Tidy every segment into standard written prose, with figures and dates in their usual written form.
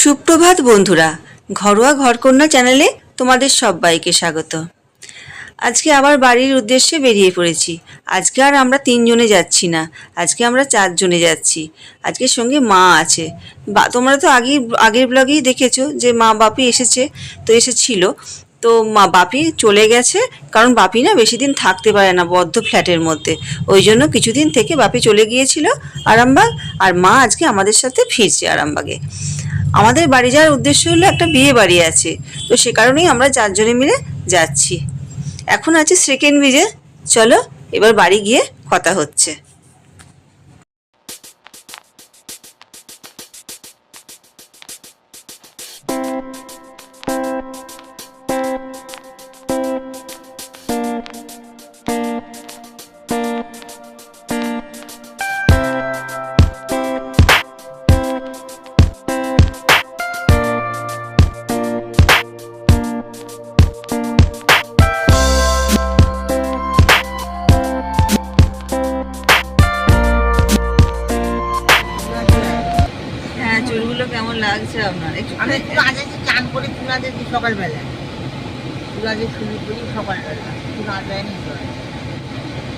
সুপ্রভাত বন্ধুরা, ঘরোয়া ঘরকন্যা চ্যানেলে তোমাদের সবাইকে স্বাগত। আজকে আবার বাড়ির উদ্দেশ্যে বেরিয়ে পড়েছি। আজকে আর আমরা 3 জনে যাচ্ছি না, আজকে আমরা 4 জনে যাচ্ছি। আজকে সঙ্গে মা আছে। তোমরা তো আগের ব্লগেই দেখেছো যে মা বাপি এসেছিল। তো মা বাপি চলে গেছে, কারণ বাপি না বেশি দিন থাকতে পারে না বদ্ধ ফ্ল্যাটের মধ্যে। ওই জন্য কিছুদিন থেকে বাপি চলে গিয়েছিল আরামবাগ, আর মা আজকে আমাদের সাথে ফিরছে আরামবাগে। আমাদের বাড়ি যাওয়ার উদ্দেশ্য হলো একটা বিয়ে বাড়ি আছে, তো সে কারণেই আমরা 4 জনে মিলে যাচ্ছি। এখন আছে সেকেন্ড ব্রিজে। চলো এবার বাড়ি গিয়ে কথা হচ্ছে। চুলগুলো কেমন লাগছে আপনার? আমি আগে চান করে চুলা দিয়েছি সকালবেলা, চুলা দিয়ে শুরু করি সকালবেলা, চুলা দেয়নি।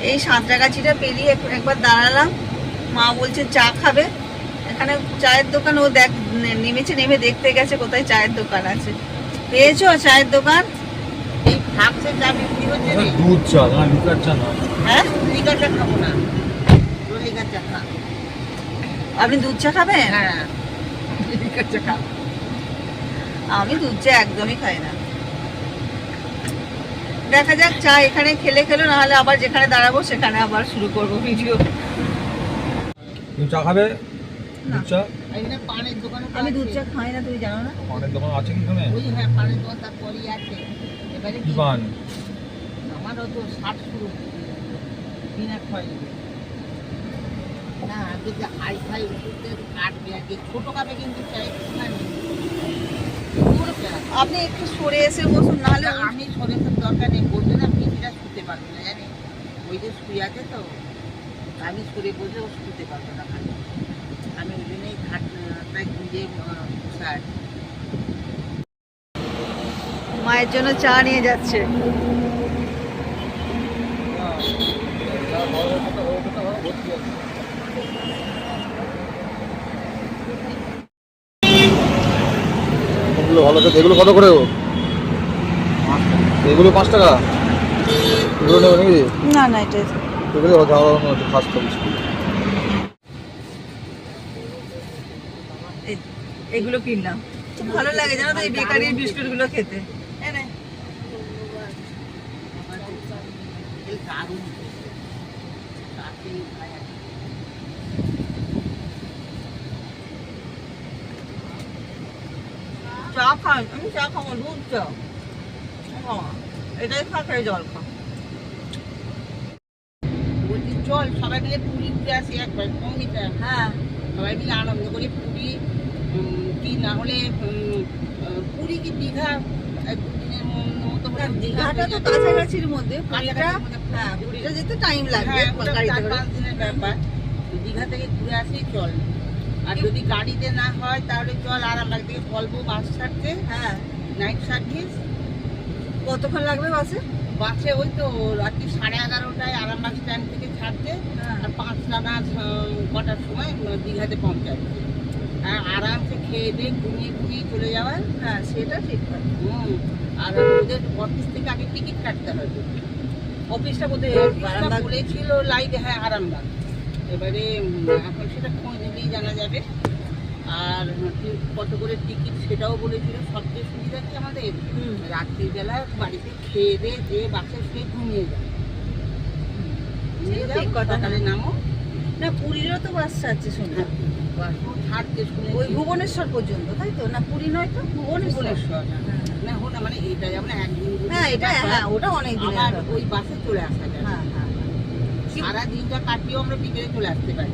এই সাঁতরাগাছিটা পেরিয়ে একবার দাঁড়ালাম, মা বলছে চা খাবে। এখানে চায়ের দোকান, ও নেমে দেখতে গেছে কোথায় চায়ের দোকান আছে। পেয়েছো চায়ের দোকান? এই থাকছে চা বিক্রি হচ্ছে রে। দুধ চা না, লিকার চা না। হ্যাঁ, লিকার চা খাবো না, লিকার চা খা। আপনি দুধ চা খাবেন? হ্যাঁ, লিকার চা খা। আমি দুধ চা একদমই খাই না। দেখা যাক, চা এখানে খেলো, নাহলে আবার যেখানে দাঁড়াবো সেখানে আবার শুরু করবো ভিডিও। তুমি চা খাবে? দুধ চা? এখানে পানের দোকান। আমি দুধ চা খাই না, তুমি জানো না? পানের দোকান আছে কি এখানে? ওই হ্যাঁ, পানের দোকান তার পরই আছে। এবারে কি পান? আমারও তো 60 শুরু বিনা খয় না, আগে যে হাই ফাই ওষুধের কাটবে, আগে ছোট কাপে কিন্তু চাই না। আপনি একটু সরে এসে বসুন, নাহলে আমি সরে দরকার নেই, বলতে না পিঠিটা শুতে পারবে না, জানি ওই যে শুয়ে আছে তো, আমি সরে বসে ও শুতে পারবে না। আমি ওই জন্যই ঘাটটায় গুঁজে বসে আছি। মায়ের জন্য চা নিয়ে যাচ্ছে। ভালো তো। এগুলো কত করে? এগুলো 5 টাকা। এগুলো নেবে নাকি? না না, এটা এগুলো ফার্স্ট এগুলো কিনলাম, খুব ভালো লাগে জানো তো এই বেকারির বিস্কুট গুলো খেতে। চা খাই, আমি চা খাবো, দুধ চা এটাই খাই, জল খা। বলছি চল সবাই মিলে পুরী ঘুরে আসি একবার, সঙ্গীতা। হ্যাঁ, সবাই মিলে আনন্দ করি। পুরী কি না হলে পুরী কি দীঘা দুদিনের মতো? দীঘাটা তো কাছাকাছির মধ্যে, হ্যাঁ পুরীটা যেতে টাইম লাগবে, 4-5 দিনের ব্যাপার। দীঘা থেকে ঘুরে আসি চল। আর যদি গাড়িতে না হয় তাহলে চল আরামবাগ থেকে বলবো বাস ছাড়তে। হ্যাঁ, নাইট সার্ভিস। কতক্ষণ লাগবে বাসে? বাসে ওই তো রাত্রি 11:30টায় আরামবাগ স্ট্যান্ড থেকে ছাড়ছে, আর 5টা না কটার সময় দীঘাতে পৌঁছাচ্ছে। হ্যাঁ, আরামসে খেয়ে দিয়ে ঘুমিয়ে চলে যাওয়ার। হ্যাঁ, সেটা ঠিক। আর ওদের অফিস থেকে আগে টিকিট কাটতে হবে। অফিসটা কোথায়? বলেছিল লাইটে, হ্যাঁ আরামবাগ। এবারে এখন সেটা খোঁজ নিলেই জানা যাবে। আর কত করে টিকিট সেটাও বলেছিল। সবচেয়ে সুবিধা কি আমাদের, রাত্রিবেলা বাড়িতে খেয়ে দিয়ে যে বাসে শুয়ে ঘুমিয়ে যায়। সকালে নামো। না, পুরীরও তো বাস ছাড়ছে শুনলাম। ওই ভুবনেশ্বর পর্যন্ত, তাই তো? না পুরী নয় তো, ভুবনেশ্বর। না হো না, মানে এইটা যেমন একদিন। হ্যাঁ, এটা হ্যাঁ, ওটা অনেক দিন। ওই বাসে চলে আসা যায়। হ্যাঁ হ্যাঁ, সারা দিনটা কাটিয়েও আমরা বিকেলে চলে আসতে পারি।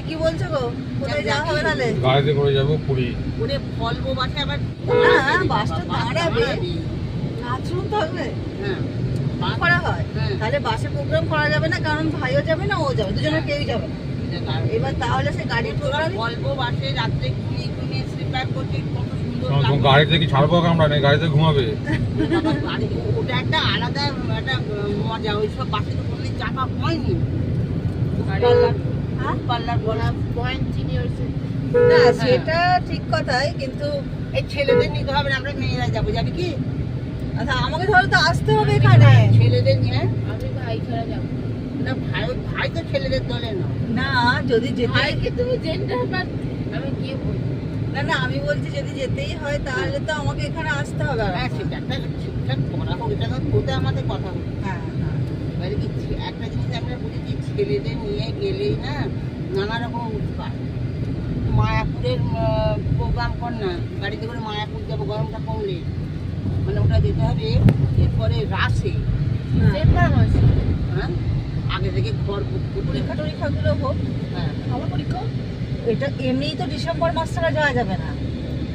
কি বলছো গো? কোথায় যাওয়া হবে তাহলে? গাড়িতে করে যাবো পুরী। ওরে বলবো বাসে আবার না, বাসটা দাঁড়াবে, কাজরুম থাকবে। হ্যাঁ, করা হয় তাহলে বাসে প্রোগ্রাম করা যাবে না, কারণ ভাইও যাবে না, ও যাবে, দুজনের কেউই যাবে না। এবার তাহলে সে গাড়ির প্রোগ্রাম বলবো বাসে রাত্রে ঘুমিয়ে ক্যাম্প করছে, কত সুন্দর তোমার লাগছে। গাড়িতে কি ছাড়বো আমরা নেই, গাড়িতে ঘুমাবে। বাবা, ওটা একটা আলাদা একটা মজা, ওইসব বাসে তো কোনোদিন চাপা হয়নি। পাল্লার বলা পয়েন্ট সিনিয়রসে না সেটা ঠিক কথাই, কিন্তু এই ছেলেদের নিতে হবে না, আমরা মেয়েরা যাবো, যাবে কি? আচ্ছা আমাকে ধরো তো আসতে হবে এখানে। ছেলেদের নিয়ে আমি ভাই ছাড়া যাবো না, ভাই ভাই তো ছেলেদের দলে না। না যদি যেতে, তুমি জেন্ডার বাদ, আমি গিয়ে বলবো। না না আমি বলছি যদি যেতেই হয় তাহলে তো আমাকে এখানে আসতে হবে। হ্যাঁ, সেটা একটা ঠিকঠাক করা হোক, এটা তো কোথায় আমাদের কথা হোক। হ্যাঁ হ্যাঁ এবারে কি একটা জিনিস আমরা বুঝেছি, ছেলেদের নিয়ে গেলেই না নানা রকম উৎপাত। মায়াপুরের প্রোগ্রাম কর না, গাড়িতে করে মায়াপুর যাবো গরমটা কমলে, মানে ওটা যেতে হবে। এরপরে রাসে হ্যাঁ আগে থেকে ঘর বুক করে পরীক্ষা টরীক্ষাগুলো হোক। হ্যাঁ আমার পরীক্ষা এটা এমনিই তো ডিসেম্বর মাস ছাড়া যাওয়া যাবে না,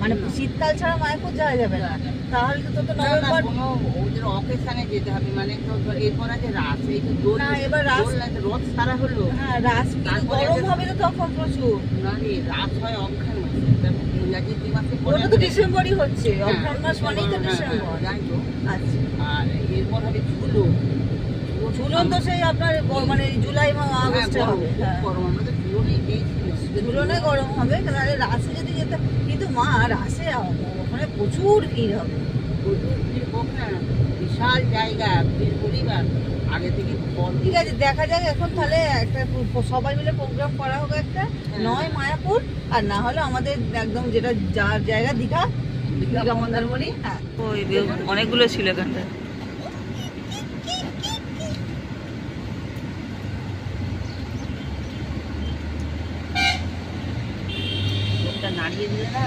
মানে শীতকাল ছাড়া মায়াপুর যাওয়া যাবে না। তাহলে তো তো না, না, নভেম্বর। কোনো ওদের অকেশনে যেতে হবে, মানে তো ধর এরপর আছে রাস, এই তো দোল, না, এবার রাস- দোল আছে, রথ সারা হলো। হ্যাঁ রাস কিন্তু তারপরে গরম একটা- হবে তো তখন প্রচুর। না রে, রাস হয় অঘ্রাণ মাসে, এটা ইংরাজি 2 মাসে পরে। ওটা তো ডিসেম্বরই হচ্ছে, হ্যাঁ, অঘ্রাণ মাস মানেই তো হ্যাঁ, ডিসেম্বর। হ্যাঁ, যাই হোক। আচ্ছা আর এরপর হবে ঝুলো। ঝুলন তো সেই আপনার মানে জুলাই আগস্টে হ্যাঁ, হবে। হ্যাঁ গরম, আমরা তো ঝুলনেই গিয়েছিলাম। ঝুলনে গরম হবে, তাহলে রাসে যদি যেতে, কিন্তু মা রাসে ওখানে প্রচুর ভিড় হবে। প্রচুর ভিড় হোক না, বিশাল জায়গা, ভিড় পরিবার আগে থেকে ফল। ঠিক আছে দেখা যাক এখন, তাহলে একটা সবাই মিলে প্রোগ্রাম করা হোক একটা, নয় মায়াপুর আর না হলে আমাদের একদম যেটা যার জায়গা দীঘা, দীঘা মন্দারমণি। হ্যাঁ ওই অনেকগুলো ছিল এখানটা। ওটা নাড়িয়ে দিলে না,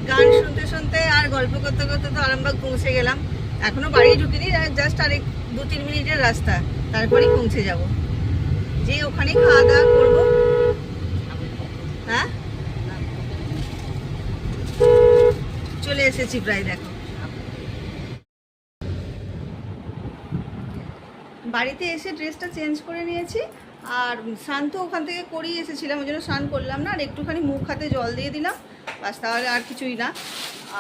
গান শুনতে শুনতে আর গল্প করতে করতে তো আরামবাগ পৌঁছে গেলাম। এখনো বাড়ি ঢুকিনি, জাস্ট আর 2-3 মিনিটের রাস্তা, তারপরেই পৌঁছে যাব। যে ওখানে খাওয়া দাওয়া করবো। হ্যাঁ চলে এসেছি প্রায়, দেখো বাড়িতে এসে ড্রেসটা চেঞ্জ করে নিয়েছি। আর স্নান তো ওখান থেকে করিয়ে এসেছিলাম, ওই জন্য স্নান করলাম না, আর একটুখানি মুখ হাতে জল দিয়ে দিলাম, বাস, তাহলে আর কিছুই না।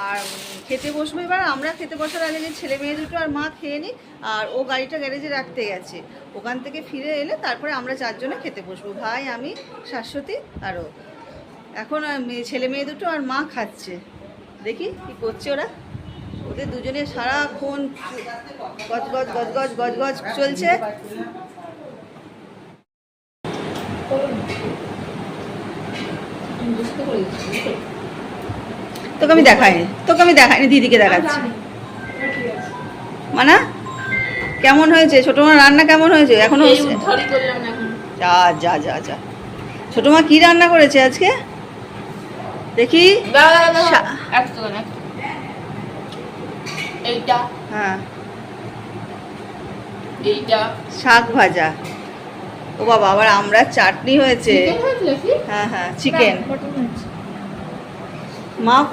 আর খেতে বসবো এবার। আমরা খেতে বসার আগে যে ছেলে মেয়ে দুটো আর মা খেয়ে নিই, আর ও গাড়িটা গ্যারেজে রাখতে গেছে, ওখান থেকে ফিরে এলে তারপরে আমরা 4 জনে খেতে বসবো, ভাই, আমি, শাশ্বতী আর ও। এখন ছেলে মেয়ে দুটো আর মা খাচ্ছে, দেখি কি করছে ওরা। ওদের দুজনে সারাক্ষণ গজগজ গজগজ গজগজ চলছে। তোকে আমি দেখাইনি, দিদিকে দেখাচ্ছি। মানা কেমন হয়েছে ছোট মা, রান্না কেমন হয়েছে? এখনো যা যা যা যা। ছোট মা কি রান্না করেছে আজকে দেখি? হ্যাঁ, শাক ভাজা। ও বাবা, আবার আমরা চাটনি হয়েছে। হ্যাঁ হ্যাঁ, চিকেন।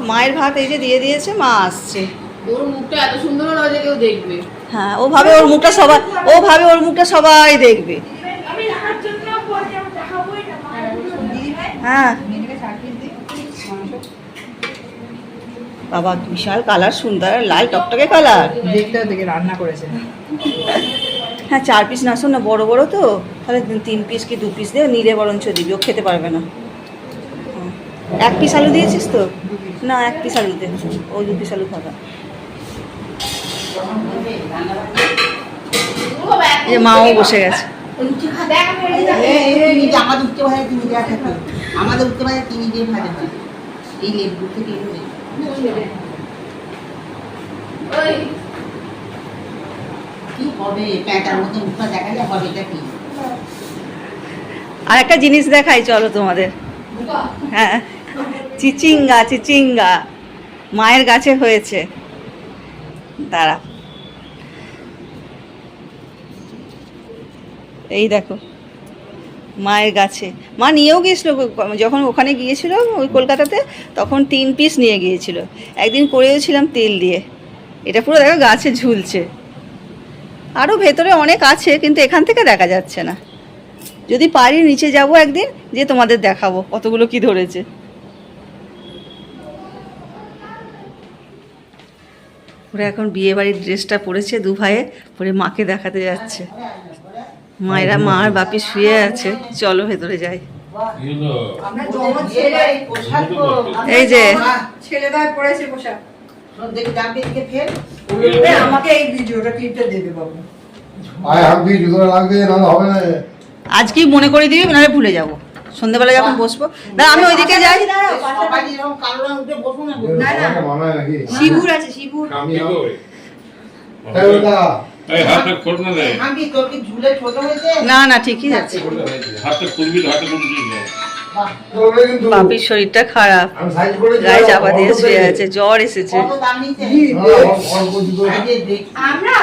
মায়ের ভাত এই যে দিয়ে দিয়েছে, মা আসছে। ওর মুখটা এত সুন্দর লাগে, কেউ দেখবে। হ্যাঁ, ও ভাবে ওর মুখটা সবাই দেখবে। হ্যাঁ বাবা, বিশাল কালার, সুন্দর লাল টকটকে কালার। দেখে রান্না করেছে। হ্যাঁ 4 পিস না, শোন না, বড় বড় তো, তাহলে 3 পিস কি 2 পিস দিয়ে নিলে বরঞ্চ দিবি, ও খেতে পারবে না। 1 পিস আলু দিয়েছিস তো? না 1 পিস আলু দে, ও 2 পিস আলু খাবে। যে মাও বসে গেছে। আমাদের উঠতে ভাজা চিনি দেওয়া থাকে, আমাদের উঠতে ভাজা চিনি দিয়ে ভাজা হয়, এই লেবু থেকে কি হবে, প্যাঁটার মধ্যে মুখটা দেখা যায়, হবে এটা কি? আর একটা জিনিস দেখাই চলো তোমাদের। হ্যাঁ, চিচিঙ্গা মায়ের গাছে হয়েছে, দাঁড়া, এই দেখো মায়ের গাছে। মা নিয়েও গিয়েছিল যখন ওখানে গিয়েছিল ওই কলকাতাতে, তখন 3 পিস নিয়ে গিয়েছিল। একদিন করেওছিলাম তেল দিয়ে। এটা পুরো দেখো গাছে ঝুলছে। আরও ভেতরে অনেক আছে, কিন্তু এখান থেকে দেখা যাচ্ছে না। যদি পারি নিচে যাব একদিন, যে তোমাদের দেখাবো কতগুলো কি ধরেছে। ওরা এখন বিয়ে বাড়ির ড্রেসটা পরেছে, দু ভাইয়ে পরে মাকে দেখাতে যাচ্ছে। মায়েরা মা আর বাপি শুয়ে আছে, চলো ভেতরে যাই। আমরা জমজ ছেলে পোশাক তো এই যে ছেলে ভাই পড়েছে পোশাক। দেখি ডাকবে দিকে ফের আমাকে এই ভিডিওটা ক্লিপটা দেবে বাবু। আয় হাত দিয়ে জুতো লাগবে না হবে না। আজকেই মনে করে দিবি, নাহলে ভুলে যাবো। সন্ধ্যেবেলা যখন বসবো, না আমি ওইদিকে যাই। সবাই এরকম কালো রঙ উঠে বসুন না না, না। মানায় নাকি? শিবুর আছে শিবুর। আমি এই ওটা এই হাতে খোল না রে। আমি তোর কি ঝুলে ছোট হয়েছে না না ঠিকই আছে। হাতে খুলবি, হাতে খুলবি না। তোরে কিন্তু বাপির শরীরটা খারাপ, আমি সাইজ করে গায়ে চাপা দিয়ে শুয়ে আছে, জ্বর এসেছে। কত দাম নিচ্ছে অল্প জুতো আগে দেখি আমরা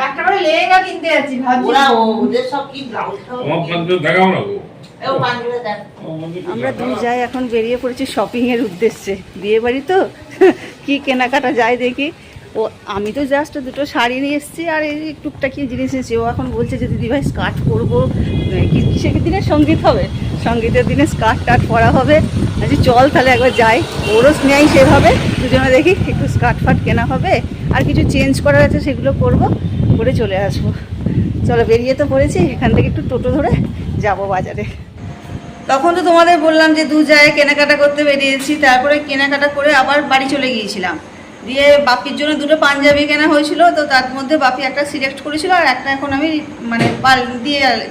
একটা করে লেহেঙ্গা কিনতে যাচ্ছি ভাবছি। ওরা ওদের সব কি ব্লাউজ আমার পাঞ্জাবি দেখাও না গো। এও পাঞ্জাবে দেখ আমরা দুই যাই এখন বেরিয়ে পড়েছি শপিং এর উদ্দেশ্যে। বিয়ে বাড়ি তো কি কেনাকাটা যায় দেখি। ও আমি তো জাস্ট দুটো শাড়ি নিয়ে এসেছি আর এই টুকটাকি জিনিস এসেছি। ও এখন বলছে যে দিদিভাই স্কার্ট পরবো, কিসের দিনে সঙ্গীত হবে, সঙ্গীতের দিনে স্কার্ট টাট পরা হবে। আচ্ছা চল তাহলে একবার যাই, ওরও নেই সেভাবে, দুজনে দেখি একটু স্কার্ট ফাট কেনা হবে আর কিছু চেঞ্জ করার আছে সেগুলো করবো, করে চলে আসবো। চলো বেরিয়ে তো পড়েছি, এখান থেকে একটু টোটো ধরে যাব বাজারে। তখন তো তোমাদের বললাম যে দু জায়গায় কেনাকাটা করতে বেরিয়েছি, তারপরে কেনাকাটা করে আবার বাড়ি চলে গিয়েছিলাম। দিয়ে বাপির জন্য দুটো পাঞ্জাবি কেনা হয়েছিল, তো তার মধ্যে বাপি একটা সিলেক্ট করেছিল আর একটা এখন আমি মানে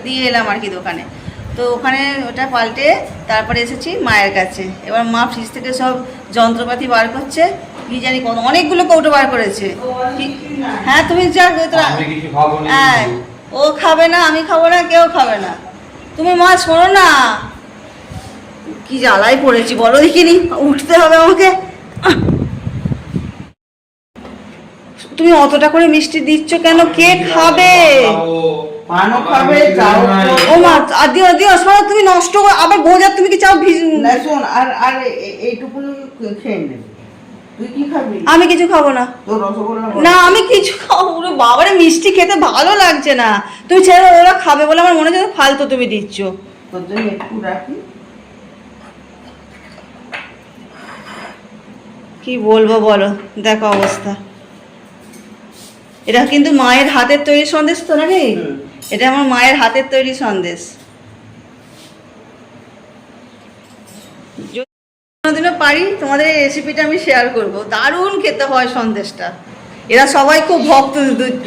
দিয়ে এলাম আর কি দোকানে। তো ওখানে ওটা পাল্টে তারপরে এসেছি মায়ের কাছে। এবার মা ফ্রিজ থেকে সব যন্ত্রপাতি বার করছে, কি জানি কত অনেকগুলো কৌটো বার করেছে। হ্যাঁ তুমি যা হ্যাঁ, ও খাবে না, আমি খাবো না, কেউ খাবে না। তুমি মা শোনো না, কি জ্বালায় পড়েছি বলো দেখিনি, উঠতে হবে আমাকে। তুমি অতটা করে মিষ্টি দিচ্ছ কেন, কে খাবে? পানও খাবে চাও ও মা আর দিও দিও, শোনো তুমি নষ্ট করে আবার গোজা, তুমি কি চাও না শোন আর আর এইটুকু খেয়ে নেবে তুই কি খাবি আমি কিছু খাবো না। তোর রসগোল্লা না আমি কিছু খাবো না, বাবারে মিষ্টি খেতে ভালো লাগছে না। তুমি ছেড়ে ওরা খাবে বলে আমার মনে হচ্ছে ফালতু তুমি দিচ্ছ। তোর জন্য একটু রাখি কি বলবো বলো, দেখো অবস্থা। এটা কিন্তু মায়ের হাতের তৈরি সন্দেশ তো নাকি, এটা আমার মায়ের হাতের তৈরি সন্দেশ। যদি কোনোদিনও পারি তোমাদের এই রেসিপিটা আমি শেয়ার করব, দারুণ খেতে হয় সন্দেশটা। এরা সবাই খুব ভক্ত,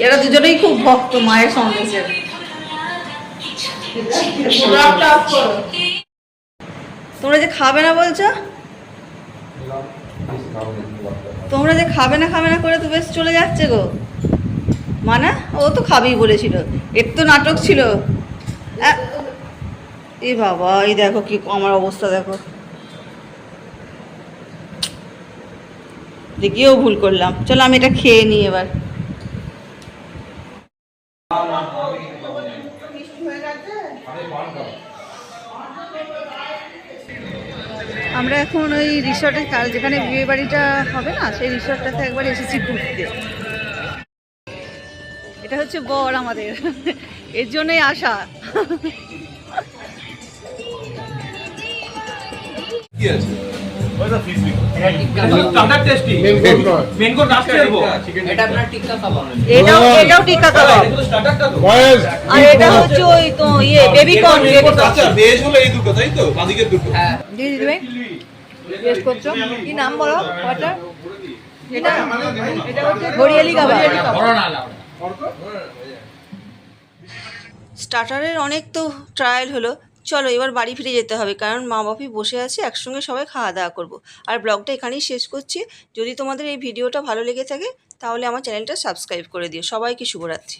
এরা দুজনেই খুব ভক্ত মায়ের সন্দেশের। তোমরা যে খাবে না বলছো, তোমরা যে খাবে না করে তো বেশ চলে যাচ্ছে গো। মানা ও তো খাবেই বলেছিল, এর তো নাটক ছিল। এ বাবা এই দেখো কি আমার অবস্থা, দেখো দেখিও ভুল করলাম। চলো আমি এটা খেয়ে নিই এবার। আমরা এখন ওই রিসর্টে, যেখানে বিয়ে বাড়িটা হবে না, সেই রিসর্টটাতে একবার এসেছি ঘুরতে। এটা হচ্ছে বর আমাদের, এর জন্যই আসা। এটাও টিক্কা কাবাব, আর এটা হচ্ছে ওই তো ইয়ে বেবি কর্ন। ভেজ হলো এই দুটো, তাই তো? বাদিকের দুটো। দিদি দিদি টেস্ট করছো, কি নাম বলো ওটা? এটা এটা হচ্ছে হরিয়ালি কাবাব। স্টার্টারের অনেক তো ট্রায়াল হলো, চলো এবার বাড়ি ফিরে যেতে হবে, কারণ মা বাপি বসে আছে, একসঙ্গে সবাই খাওয়া দাওয়া করবো। আর ব্লগটা এখানেই শেষ করছি। যদি তোমাদের এই ভিডিওটা ভালো লেগে থাকে তাহলে আমার চ্যানেলটা সাবস্ক্রাইব করে দিও। সবাইকে শুভরাত্রি।